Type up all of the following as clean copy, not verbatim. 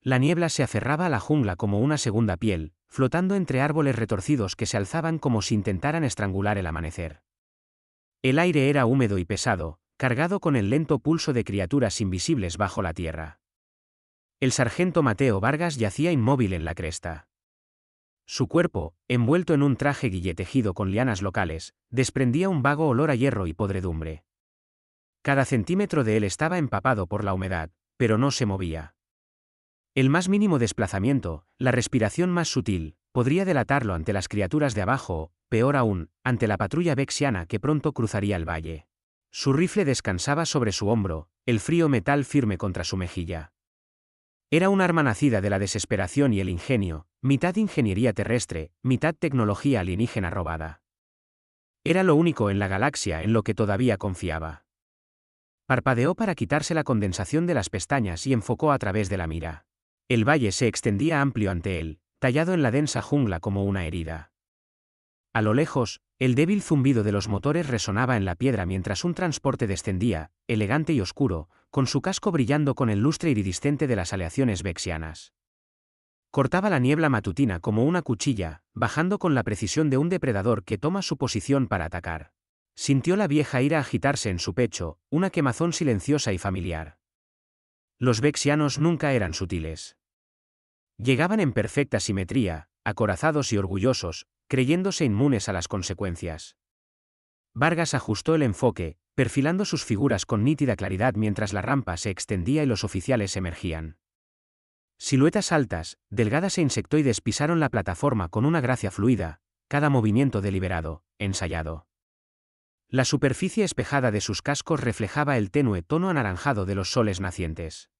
La niebla se aferraba a la jungla como una segunda piel, flotando entre árboles retorcidos que se alzaban como si intentaran estrangular el amanecer. El aire era húmedo y pesado, cargado con el lento pulso de criaturas invisibles bajo la tierra. El sargento Mateo Vargas yacía inmóvil en la cresta. Su cuerpo, envuelto en un traje guilletejido con lianas locales, desprendía un vago olor a hierro y podredumbre. Cada centímetro de él estaba empapado por la humedad, pero no se movía. El más mínimo desplazamiento, la respiración más sutil, podría delatarlo ante las criaturas de abajo o, peor aún, ante la patrulla vexiana que pronto cruzaría el valle. Su rifle descansaba sobre su hombro, el frío metal firme contra su mejilla. Era un arma nacida de la desesperación y el ingenio, mitad ingeniería terrestre, mitad tecnología alienígena robada. Era lo único en la galaxia en lo que todavía confiaba. Parpadeó para quitarse la condensación de las pestañas y enfocó a través de la mira. El valle se extendía amplio ante él, tallado en la densa jungla como una herida. A lo lejos, el débil zumbido de los motores resonaba en la piedra mientras un transporte descendía, elegante y oscuro, con su casco brillando con el lustre iridiscente de las aleaciones vexianas. Cortaba la niebla matutina como una cuchilla, bajando con la precisión de un depredador que toma su posición para atacar. Sintió la vieja ira agitarse en su pecho, una quemazón silenciosa y familiar. Los vexianos nunca eran sutiles. Llegaban en perfecta simetría, acorazados y orgullosos, creyéndose inmunes a las consecuencias. Vargas ajustó el enfoque, perfilando sus figuras con nítida claridad mientras la rampa se extendía y los oficiales emergían. Siluetas altas, delgadas e insectoides pisaron la plataforma con una gracia fluida, cada movimiento deliberado, ensayado. La superficie espejada de sus cascos reflejaba el tenue tono anaranjado de los soles nacientes.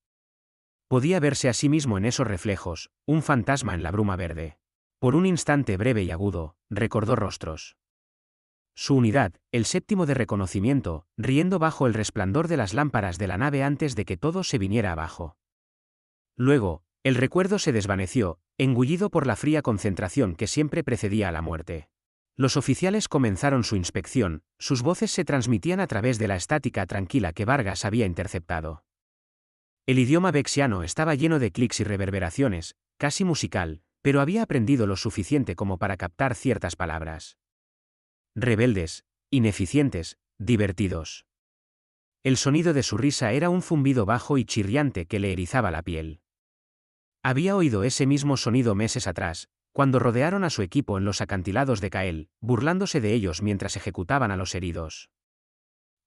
Podía verse a sí mismo en esos reflejos, un fantasma en la bruma verde. Por un instante breve y agudo, recordó rostros. Su unidad, el séptimo de reconocimiento, riendo bajo el resplandor de las lámparas de la nave antes de que todo se viniera abajo. Luego, el recuerdo se desvaneció, engullido por la fría concentración que siempre precedía a la muerte. Los oficiales comenzaron su inspección, sus voces se transmitían a través de la estática tranquila que Vargas había interceptado. El idioma vexiano estaba lleno de clics y reverberaciones, casi musical, pero había aprendido lo suficiente como para captar ciertas palabras. Rebeldes, ineficientes, divertidos. El sonido de su risa era un zumbido bajo y chirriante que le erizaba la piel. Había oído ese mismo sonido meses atrás, cuando rodearon a su equipo en los acantilados de Kael, burlándose de ellos mientras ejecutaban a los heridos.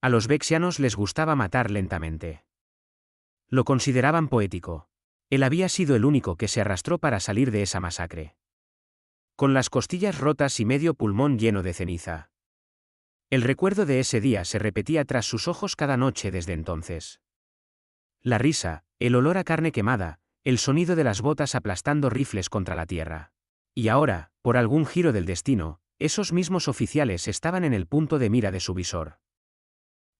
A los vexianos les gustaba matar lentamente. Lo consideraban poético. Él había sido el único que se arrastró para salir de esa masacre. Con las costillas rotas y medio pulmón lleno de ceniza. El recuerdo de ese día se repetía tras sus ojos cada noche desde entonces. La risa, el olor a carne quemada, el sonido de las botas aplastando rifles contra la tierra. Y ahora, por algún giro del destino, esos mismos oficiales estaban en el punto de mira de su visor.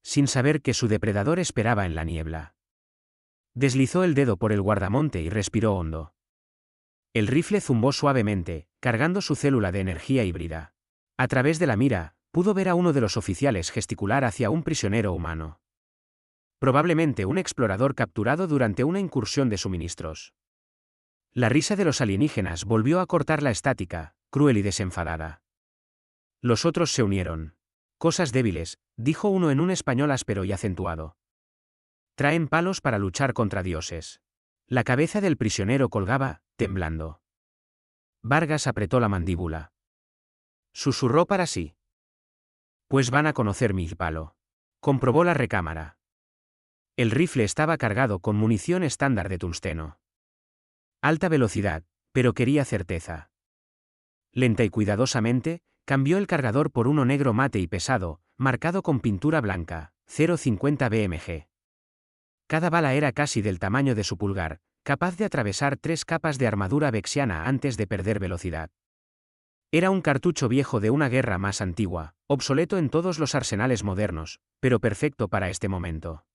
Sin saber que su depredador esperaba en la niebla. Deslizó el dedo por el guardamonte y respiró hondo. El rifle zumbó suavemente, cargando su célula de energía híbrida. A través de la mira, pudo ver a uno de los oficiales gesticular hacia un prisionero humano. Probablemente un explorador capturado durante una incursión de suministros. La risa de los alienígenas volvió a cortar la estática, cruel y desenfadada. Los otros se unieron. Cosas débiles, dijo uno en un español áspero y acentuado. Traen palos para luchar contra dioses. La cabeza del prisionero colgaba, temblando. Vargas apretó la mandíbula. Susurró para sí. Pues van a conocer mi palo. Comprobó la recámara. El rifle estaba cargado con munición estándar de tungsteno. Alta velocidad, pero quería certeza. Lenta y cuidadosamente, cambió el cargador por uno negro mate y pesado, marcado con pintura blanca, 0,50 BMG. Cada bala era casi del tamaño de su pulgar, capaz de atravesar 3 capas de armadura vexiana antes de perder velocidad. Era un cartucho viejo de una guerra más antigua, obsoleto en todos los arsenales modernos, pero perfecto para este momento.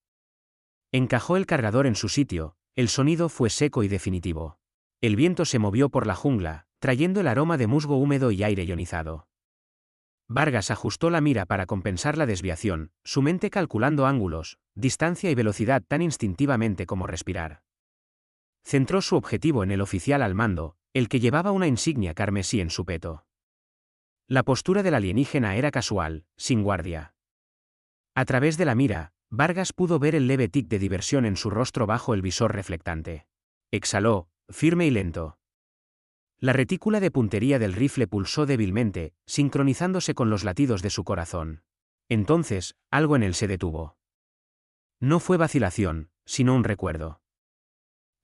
Encajó el cargador en su sitio, el sonido fue seco y definitivo. El viento se movió por la jungla, trayendo el aroma de musgo húmedo y aire ionizado. Vargas ajustó la mira para compensar la desviación, su mente calculando ángulos, distancia y velocidad tan instintivamente como respirar. Centró su objetivo en el oficial al mando, el que llevaba una insignia carmesí en su peto. La postura del alienígena era casual, sin guardia. A través de la mira, Vargas pudo ver el leve tic de diversión en su rostro bajo el visor reflectante. Exhaló, firme y lento. La retícula de puntería del rifle pulsó débilmente, sincronizándose con los latidos de su corazón. Entonces, algo en él se detuvo. No fue vacilación, sino un recuerdo.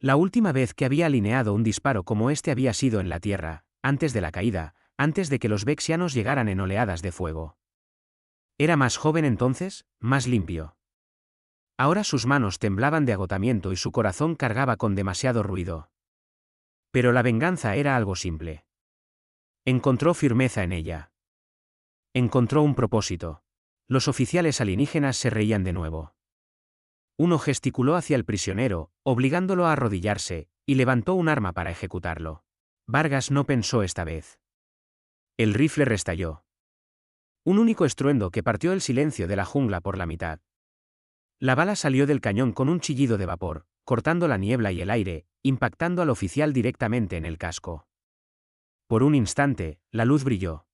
La última vez que había alineado un disparo como este había sido en la Tierra, antes de la caída, antes de que los vexianos llegaran en oleadas de fuego. Era más joven entonces, más limpio. Ahora sus manos temblaban de agotamiento y su corazón cargaba con demasiado ruido. Pero la venganza era algo simple. Encontró firmeza en ella. Encontró un propósito. Los oficiales alienígenas se reían de nuevo. Uno gesticuló hacia el prisionero, obligándolo a arrodillarse, y levantó un arma para ejecutarlo. Vargas no pensó esta vez. El rifle restalló. Un único estruendo que partió el silencio de la jungla por la mitad. La bala salió del cañón con un chillido de vapor, cortando la niebla y el aire, impactando al oficial directamente en el casco. Por un instante, la luz brilló.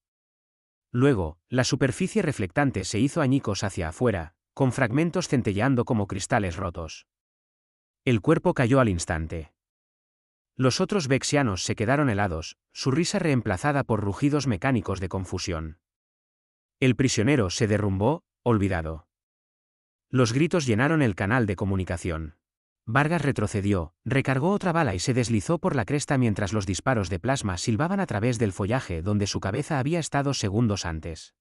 Luego, la superficie reflectante se hizo añicos hacia afuera, con fragmentos centelleando como cristales rotos. El cuerpo cayó al instante. Los otros vexianos se quedaron helados, su risa reemplazada por rugidos mecánicos de confusión. El prisionero se derrumbó, olvidado. Los gritos llenaron el canal de comunicación. Vargas retrocedió, recargó otra bala y se deslizó por la cresta mientras los disparos de plasma silbaban a través del follaje donde su cabeza había estado segundos antes.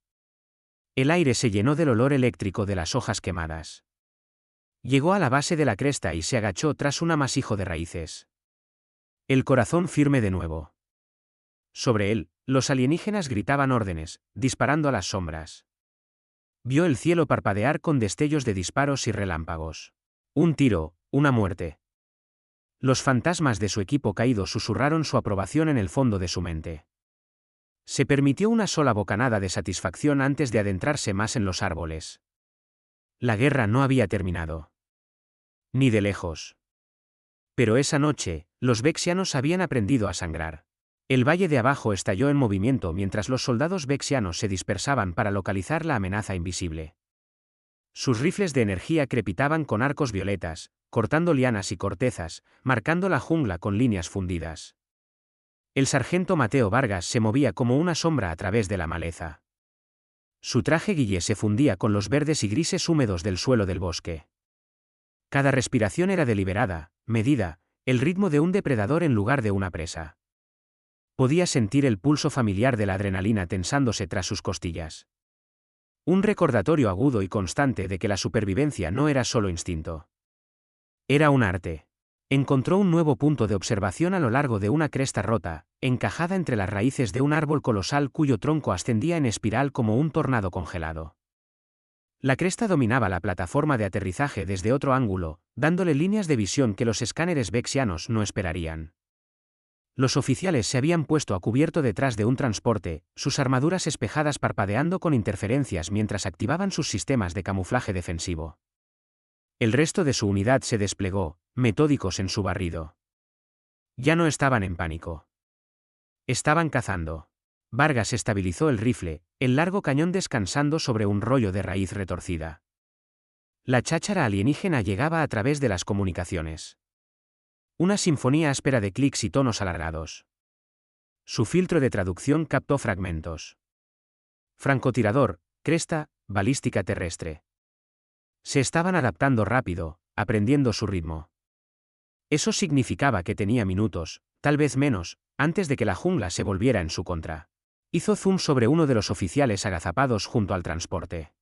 El aire se llenó del olor eléctrico de las hojas quemadas. Llegó a la base de la cresta y se agachó tras un amasijo de raíces. El corazón firme de nuevo. Sobre él, los alienígenas gritaban órdenes, disparando a las sombras. Vio el cielo parpadear con destellos de disparos y relámpagos. Un tiro, una muerte. Los fantasmas de su equipo caído susurraron su aprobación en el fondo de su mente. Se permitió una sola bocanada de satisfacción antes de adentrarse más en los árboles. La guerra no había terminado. Ni de lejos. Pero esa noche, los vexianos habían aprendido a sangrar. El valle de abajo estalló en movimiento mientras los soldados vexianos se dispersaban para localizar la amenaza invisible. Sus rifles de energía crepitaban con arcos violetas, cortando lianas y cortezas, marcando la jungla con líneas fundidas. El sargento Mateo Vargas se movía como una sombra a través de la maleza. Su traje guille se fundía con los verdes y grises húmedos del suelo del bosque. Cada respiración era deliberada, medida, el ritmo de un depredador en lugar de una presa. Podía sentir el pulso familiar de la adrenalina tensándose tras sus costillas. Un recordatorio agudo y constante de que la supervivencia no era solo instinto. Era un arte. Encontró un nuevo punto de observación a lo largo de una cresta rota, encajada entre las raíces de un árbol colosal cuyo tronco ascendía en espiral como un tornado congelado. La cresta dominaba la plataforma de aterrizaje desde otro ángulo, dándole líneas de visión que los escáneres vexianos no esperarían. Los oficiales se habían puesto a cubierto detrás de un transporte, sus armaduras espejadas parpadeando con interferencias mientras activaban sus sistemas de camuflaje defensivo. El resto de su unidad se desplegó, metódicos en su barrido. Ya no estaban en pánico. Estaban cazando. Vargas estabilizó el rifle, el largo cañón descansando sobre un rollo de raíz retorcida. La cháchara alienígena llegaba a través de las comunicaciones. Una sinfonía áspera de clics y tonos alargados. Su filtro de traducción captó fragmentos. Francotirador, cresta, balística terrestre. Se estaban adaptando rápido, aprendiendo su ritmo. Eso significaba que tenía minutos, tal vez menos, antes de que la jungla se volviera en su contra. Hizo zoom sobre uno de los oficiales agazapados junto al transporte.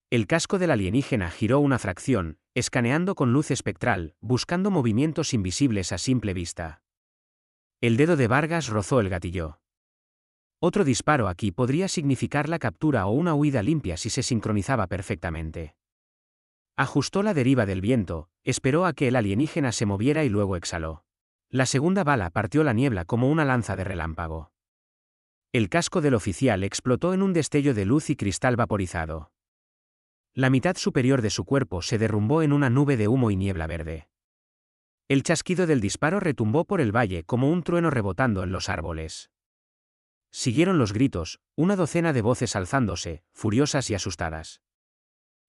El casco del alienígena giró una fracción, escaneando con luz espectral, buscando movimientos invisibles a simple vista. El dedo de Vargas rozó el gatillo. Otro disparo aquí podría significar la captura o una huida limpia si se sincronizaba perfectamente. Ajustó la deriva del viento, esperó a que el alienígena se moviera y luego exhaló. La segunda bala partió la niebla como una lanza de relámpago. El casco del oficial explotó en un destello de luz y cristal vaporizado. La mitad superior de su cuerpo se derrumbó en una nube de humo y niebla verde. El chasquido del disparo retumbó por el valle como un trueno rebotando en los árboles. Siguieron los gritos, una docena de voces alzándose, furiosas y asustadas.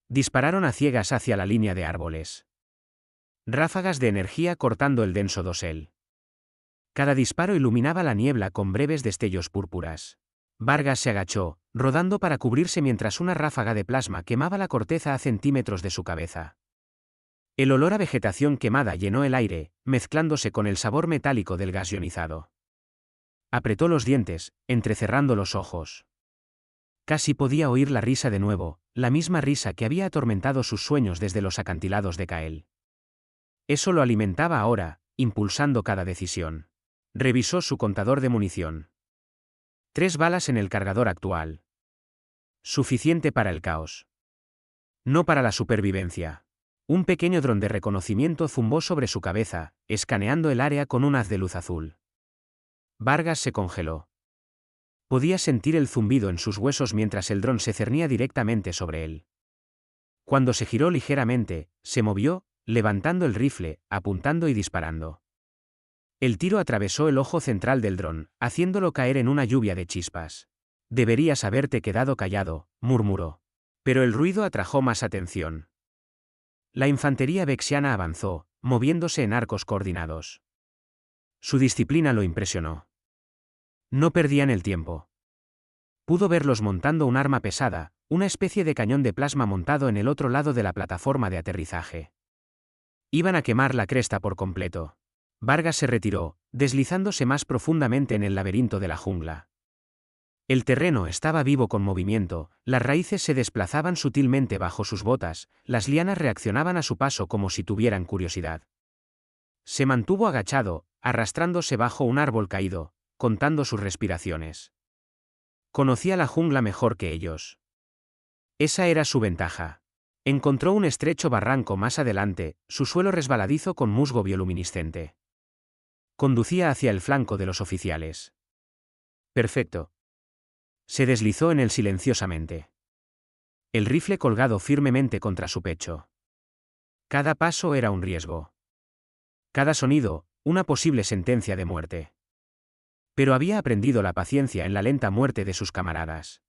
Dispararon a ciegas hacia la línea de árboles. Ráfagas de energía cortando el denso dosel. Cada disparo iluminaba la niebla con breves destellos púrpuras. Vargas se agachó, rodando para cubrirse mientras una ráfaga de plasma quemaba la corteza a centímetros de su cabeza. El olor a vegetación quemada llenó el aire, mezclándose con el sabor metálico del gas ionizado. Apretó los dientes, entrecerrando los ojos. Casi podía oír la risa de nuevo, la misma risa que había atormentado sus sueños desde los acantilados de Kael. Eso lo alimentaba ahora, impulsando cada decisión. Revisó su contador de munición. 3 balas en el cargador actual. Suficiente para el caos. No para la supervivencia. Un pequeño dron de reconocimiento zumbó sobre su cabeza, escaneando el área con un haz de luz azul. Vargas se congeló. Podía sentir el zumbido en sus huesos mientras el dron se cernía directamente sobre él. Cuando se giró ligeramente, se movió, levantando el rifle, apuntando y disparando. El tiro atravesó el ojo central del dron, haciéndolo caer en una lluvia de chispas. Deberías haberte quedado callado, murmuró. Pero el ruido atrajo más atención. La infantería vexiana avanzó, moviéndose en arcos coordinados. Su disciplina lo impresionó. No perdían el tiempo. Pudo verlos montando un arma pesada, una especie de cañón de plasma montado en el otro lado de la plataforma de aterrizaje. Iban a quemar la cresta por completo. Vargas se retiró, deslizándose más profundamente en el laberinto de la jungla. El terreno estaba vivo con movimiento, las raíces se desplazaban sutilmente bajo sus botas, las lianas reaccionaban a su paso como si tuvieran curiosidad. Se mantuvo agachado, arrastrándose bajo un árbol caído, contando sus respiraciones. Conocía la jungla mejor que ellos. Esa era su ventaja. Encontró un estrecho barranco más adelante, su suelo resbaladizo con musgo bioluminiscente. Conducía hacia el flanco de los oficiales. Perfecto. Se deslizó en él silenciosamente. El rifle colgado firmemente contra su pecho. Cada paso era un riesgo. Cada sonido, una posible sentencia de muerte. Pero había aprendido la paciencia en la lenta muerte de sus camaradas.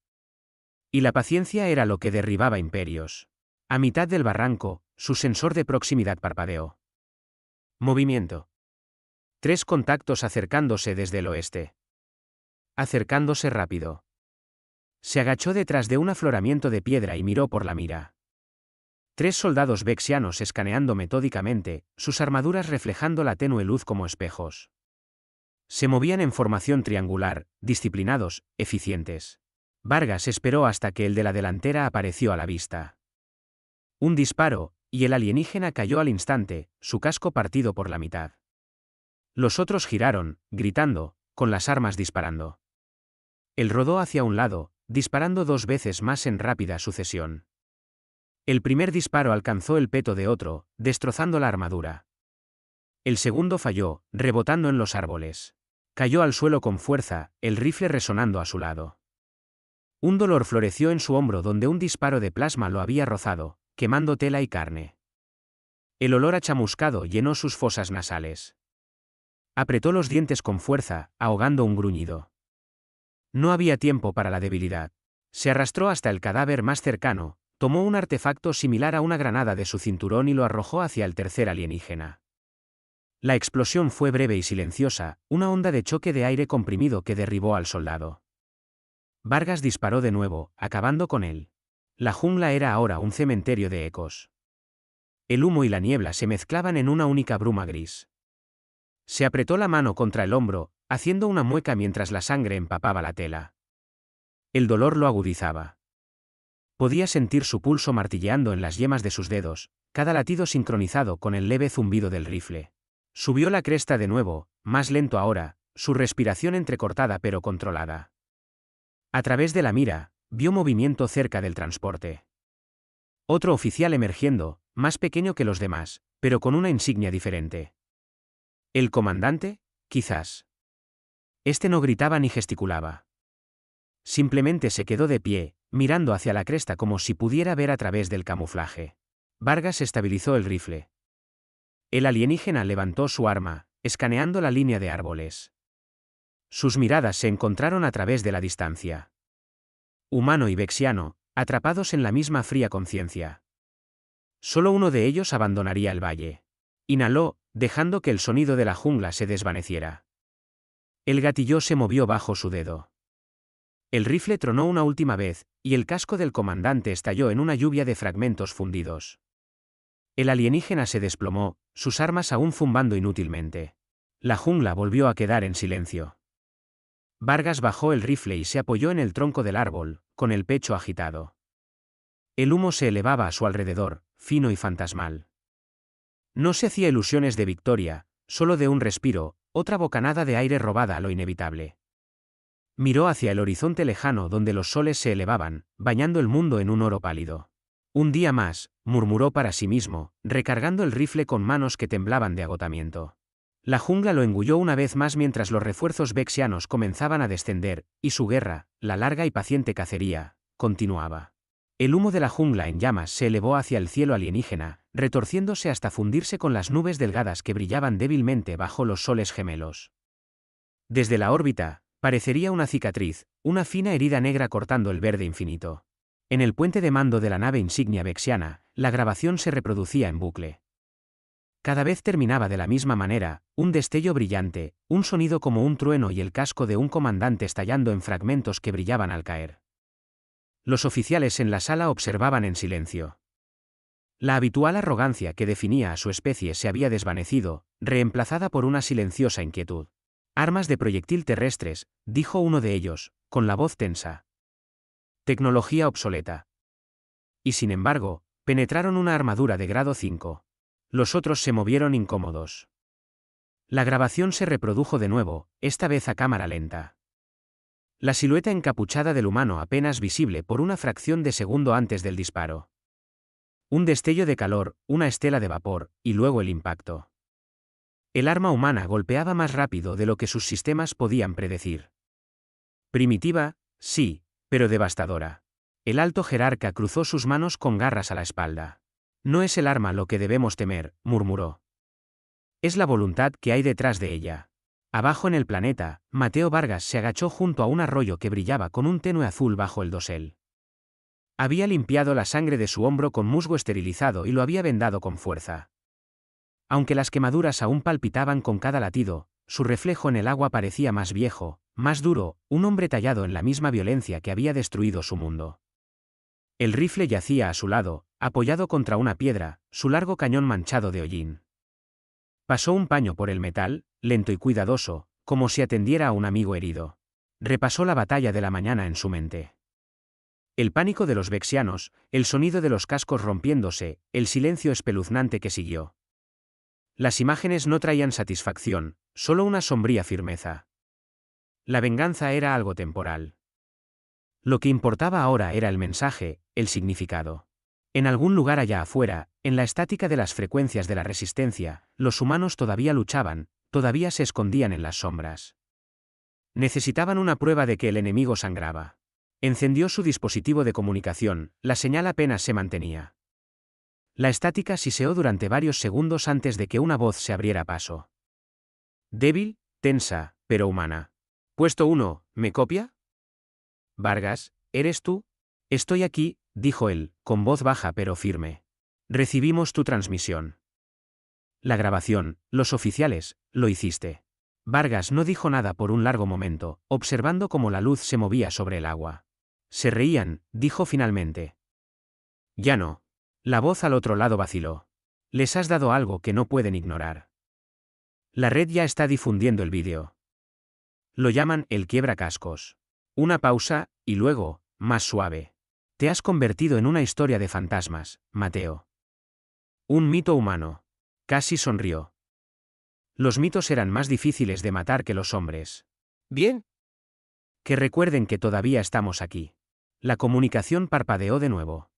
Y la paciencia era lo que derribaba imperios. A mitad del barranco, su sensor de proximidad parpadeó. Movimiento. 3 contactos acercándose desde el oeste. Acercándose rápido. Se agachó detrás de un afloramiento de piedra y miró por la mira. 3 soldados vexianos escaneando metódicamente, sus armaduras reflejando la tenue luz como espejos. Se movían en formación triangular, disciplinados, eficientes. Vargas esperó hasta que el de la delantera apareció a la vista. Un disparo, y el alienígena cayó al instante, su casco partido por la mitad. Los otros giraron, gritando, con las armas disparando. Él rodó hacia un lado, disparando 2 veces más en rápida sucesión. El primer disparo alcanzó el peto de otro, destrozando la armadura. El segundo falló, rebotando en los árboles. Cayó al suelo con fuerza, el rifle resonando a su lado. Un dolor floreció en su hombro donde un disparo de plasma lo había rozado, quemando tela y carne. El olor a chamuscado llenó sus fosas nasales. Apretó los dientes con fuerza, ahogando un gruñido. No había tiempo para la debilidad. Se arrastró hasta el cadáver más cercano, tomó un artefacto similar a una granada de su cinturón y lo arrojó hacia el tercer alienígena. La explosión fue breve y silenciosa, una onda de choque de aire comprimido que derribó al soldado. Vargas disparó de nuevo, acabando con él. La jungla era ahora un cementerio de ecos. El humo y la niebla se mezclaban en una única bruma gris. Se apretó la mano contra el hombro, haciendo una mueca mientras la sangre empapaba la tela. El dolor lo agudizaba. Podía sentir su pulso martilleando en las yemas de sus dedos, cada latido sincronizado con el leve zumbido del rifle. Subió la cresta de nuevo, más lento ahora, su respiración entrecortada pero controlada. A través de la mira, vio movimiento cerca del transporte. Otro oficial emergiendo, más pequeño que los demás, pero con una insignia diferente. ¿El comandante? Quizás. Este no gritaba ni gesticulaba. Simplemente se quedó de pie, mirando hacia la cresta como si pudiera ver a través del camuflaje. Vargas estabilizó el rifle. El alienígena levantó su arma, escaneando la línea de árboles. Sus miradas se encontraron a través de la distancia. Humano y vexiano, atrapados en la misma fría conciencia. Solo uno de ellos abandonaría el valle. Inhaló, dejando que el sonido de la jungla se desvaneciera. El gatillo se movió bajo su dedo. El rifle tronó una última vez, y el casco del comandante estalló en una lluvia de fragmentos fundidos. El alienígena se desplomó, sus armas aún zumbando inútilmente. La jungla volvió a quedar en silencio. Vargas bajó el rifle y se apoyó en el tronco del árbol, con el pecho agitado. El humo se elevaba a su alrededor, fino y fantasmal. No se hacía ilusiones de victoria, solo de un respiro, otra bocanada de aire robada a lo inevitable. Miró hacia el horizonte lejano donde los soles se elevaban, bañando el mundo en un oro pálido. Un día más, murmuró para sí mismo, recargando el rifle con manos que temblaban de agotamiento. La jungla lo engulló una vez más mientras los refuerzos vexianos comenzaban a descender, y su guerra, la larga y paciente cacería, continuaba. El humo de la jungla en llamas se elevó hacia el cielo alienígena, retorciéndose hasta fundirse con las nubes delgadas que brillaban débilmente bajo los soles gemelos. Desde la órbita, parecería una cicatriz, una fina herida negra cortando el verde infinito. En el puente de mando de la nave insignia vexiana, la grabación se reproducía en bucle. Cada vez terminaba de la misma manera, un destello brillante, un sonido como un trueno y el casco de un comandante estallando en fragmentos que brillaban al caer. Los oficiales en la sala observaban en silencio. La habitual arrogancia que definía a su especie se había desvanecido, reemplazada por una silenciosa inquietud. Armas de proyectil terrestres, dijo uno de ellos, con la voz tensa. Tecnología obsoleta. Y sin embargo, penetraron una armadura de grado 5. Los otros se movieron incómodos. La grabación se reprodujo de nuevo, esta vez a cámara lenta. La silueta encapuchada del humano apenas visible por una fracción de segundo antes del disparo. Un destello de calor, una estela de vapor, y luego el impacto. El arma humana golpeaba más rápido de lo que sus sistemas podían predecir. Primitiva, sí, pero devastadora. El alto jerarca cruzó sus manos con garras a la espalda. No es el arma lo que debemos temer, murmuró. Es la voluntad que hay detrás de ella. Abajo en el planeta, Mateo Vargas se agachó junto a un arroyo que brillaba con un tenue azul bajo el dosel. Había limpiado la sangre de su hombro con musgo esterilizado y lo había vendado con fuerza. Aunque las quemaduras aún palpitaban con cada latido, su reflejo en el agua parecía más viejo, más duro, un hombre tallado en la misma violencia que había destruido su mundo. El rifle yacía a su lado, apoyado contra una piedra, su largo cañón manchado de hollín. Pasó un paño por el metal, lento y cuidadoso, como si atendiera a un amigo herido. Repasó la batalla de la mañana en su mente. El pánico de los vexianos, el sonido de los cascos rompiéndose, el silencio espeluznante que siguió. Las imágenes no traían satisfacción, solo una sombría firmeza. La venganza era algo temporal. Lo que importaba ahora era el mensaje, el significado. En algún lugar allá afuera, en la estática de las frecuencias de la resistencia, los humanos todavía luchaban, todavía se escondían en las sombras. Necesitaban una prueba de que el enemigo sangraba. Encendió su dispositivo de comunicación, la señal apenas se mantenía. La estática siseó durante varios segundos antes de que una voz se abriera paso. Débil, tensa, pero humana. Puesto 1, ¿me copia? Vargas, ¿eres tú? Estoy aquí, dijo él, con voz baja pero firme. Recibimos tu transmisión. La grabación, los oficiales, lo hiciste. Vargas no dijo nada por un largo momento, observando cómo la luz se movía sobre el agua. Se reían, dijo finalmente. Ya no. La voz al otro lado vaciló. Les has dado algo que no pueden ignorar. La red ya está difundiendo el vídeo. Lo llaman el quiebracascos. Una pausa, y luego, más suave. Te has convertido en una historia de fantasmas, Mateo. Un mito humano. Casi sonrió. Los mitos eran más difíciles de matar que los hombres. Bien. Que recuerden que todavía estamos aquí. La comunicación parpadeó de nuevo.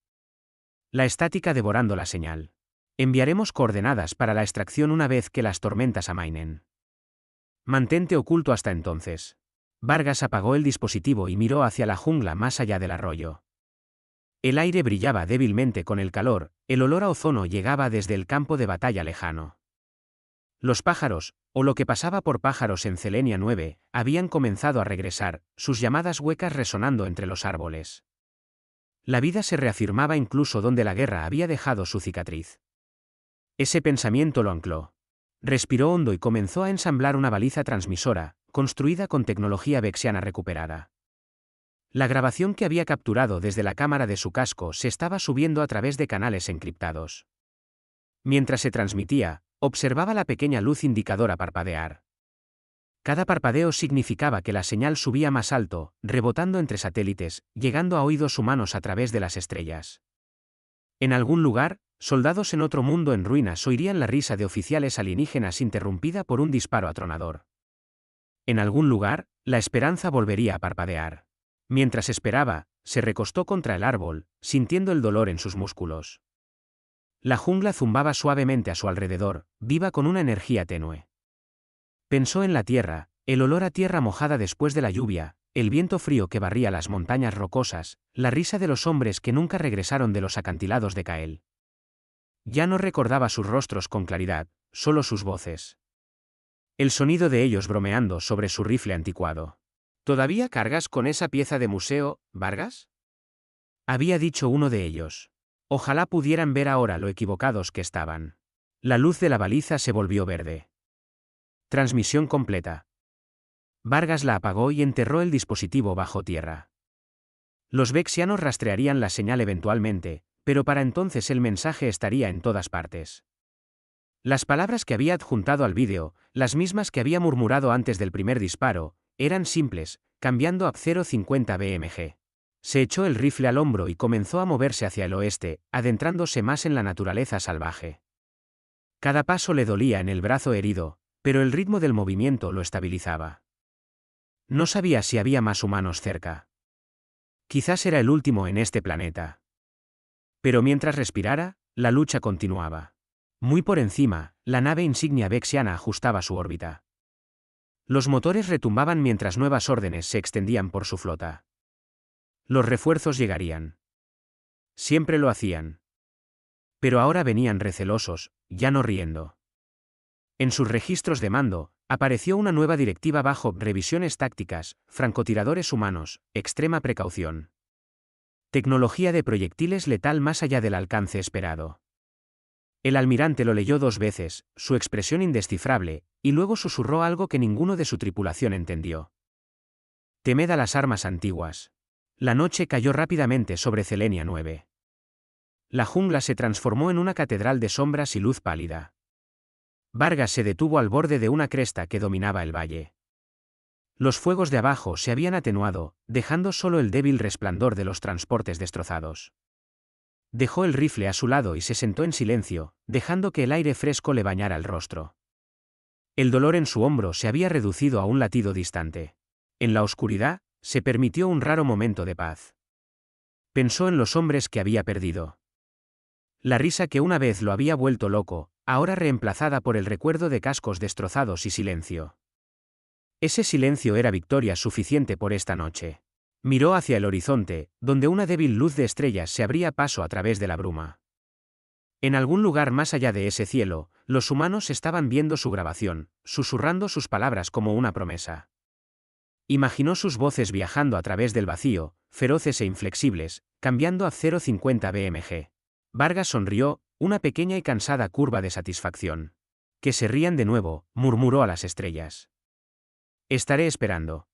La estática devorando la señal. Enviaremos coordenadas para la extracción una vez que las tormentas amainen. Mantente oculto hasta entonces. Vargas apagó el dispositivo y miró hacia la jungla más allá del arroyo. El aire brillaba débilmente con el calor, el olor a ozono llegaba desde el campo de batalla lejano. Los pájaros, o lo que pasaba por pájaros en Selenia 9, habían comenzado a regresar, sus llamadas huecas resonando entre los árboles. La vida se reafirmaba incluso donde la guerra había dejado su cicatriz. Ese pensamiento lo ancló. Respiró hondo y comenzó a ensamblar una baliza transmisora, construida con tecnología vexiana recuperada. La grabación que había capturado desde la cámara de su casco se estaba subiendo a través de canales encriptados. Mientras se transmitía, observaba la pequeña luz indicadora parpadear. Cada parpadeo significaba que la señal subía más alto, rebotando entre satélites, llegando a oídos humanos a través de las estrellas. En algún lugar, soldados en otro mundo en ruinas oirían la risa de oficiales alienígenas interrumpida por un disparo atronador. En algún lugar, la esperanza volvería a parpadear. Mientras esperaba, se recostó contra el árbol, sintiendo el dolor en sus músculos. La jungla zumbaba suavemente a su alrededor, viva con una energía tenue. Pensó en la tierra, el olor a tierra mojada después de la lluvia, el viento frío que barría las montañas rocosas, la risa de los hombres que nunca regresaron de los acantilados de Kael. Ya no recordaba sus rostros con claridad, solo sus voces. El sonido de ellos bromeando sobre su rifle anticuado. ¿Todavía cargas con esa pieza de museo, Vargas? Había dicho uno de ellos. Ojalá pudieran ver ahora lo equivocados que estaban. La luz de la baliza se volvió verde. Transmisión completa. Vargas la apagó y enterró el dispositivo bajo tierra. Los vexianos rastrearían la señal eventualmente, pero para entonces el mensaje estaría en todas partes. Las palabras que había adjuntado al vídeo, las mismas que había murmurado antes del primer disparo, eran simples, cambiando a 050 BMG. Se echó el rifle al hombro y comenzó a moverse hacia el oeste, adentrándose más en la naturaleza salvaje. Cada paso le dolía en el brazo herido, pero el ritmo del movimiento lo estabilizaba. No sabía si había más humanos cerca. Quizás era el último en este planeta. Pero mientras respirara, la lucha continuaba. Muy por encima, la nave insignia vexiana ajustaba su órbita. Los motores retumbaban mientras nuevas órdenes se extendían por su flota. Los refuerzos llegarían. Siempre lo hacían. Pero ahora venían recelosos, ya no riendo. En sus registros de mando, apareció una nueva directiva bajo revisiones tácticas, francotiradores humanos, extrema precaución. Tecnología de proyectiles letal más allá del alcance esperado. El almirante lo leyó 2 veces, su expresión indescifrable, y luego susurró algo que ninguno de su tripulación entendió. Temed a las armas antiguas. La noche cayó rápidamente sobre Selenia 9. La jungla se transformó en una catedral de sombras y luz pálida. Vargas se detuvo al borde de una cresta que dominaba el valle. Los fuegos de abajo se habían atenuado, dejando solo el débil resplandor de los transportes destrozados. Dejó el rifle a su lado y se sentó en silencio, dejando que el aire fresco le bañara el rostro. El dolor en su hombro se había reducido a un latido distante. En la oscuridad, se permitió un raro momento de paz. Pensó en los hombres que había perdido. La risa que una vez lo había vuelto loco, ahora reemplazada por el recuerdo de cascos destrozados y silencio. Ese silencio era victoria suficiente por esta noche. Miró hacia el horizonte, donde una débil luz de estrellas se abría paso a través de la bruma. En algún lugar más allá de ese cielo, los humanos estaban viendo su grabación, susurrando sus palabras como una promesa. Imaginó sus voces viajando a través del vacío, feroces e inflexibles, cambiando a 050 BMG. Vargas sonrió, una pequeña y cansada curva de satisfacción. Que se rían de nuevo, murmuró a las estrellas. Estaré esperando.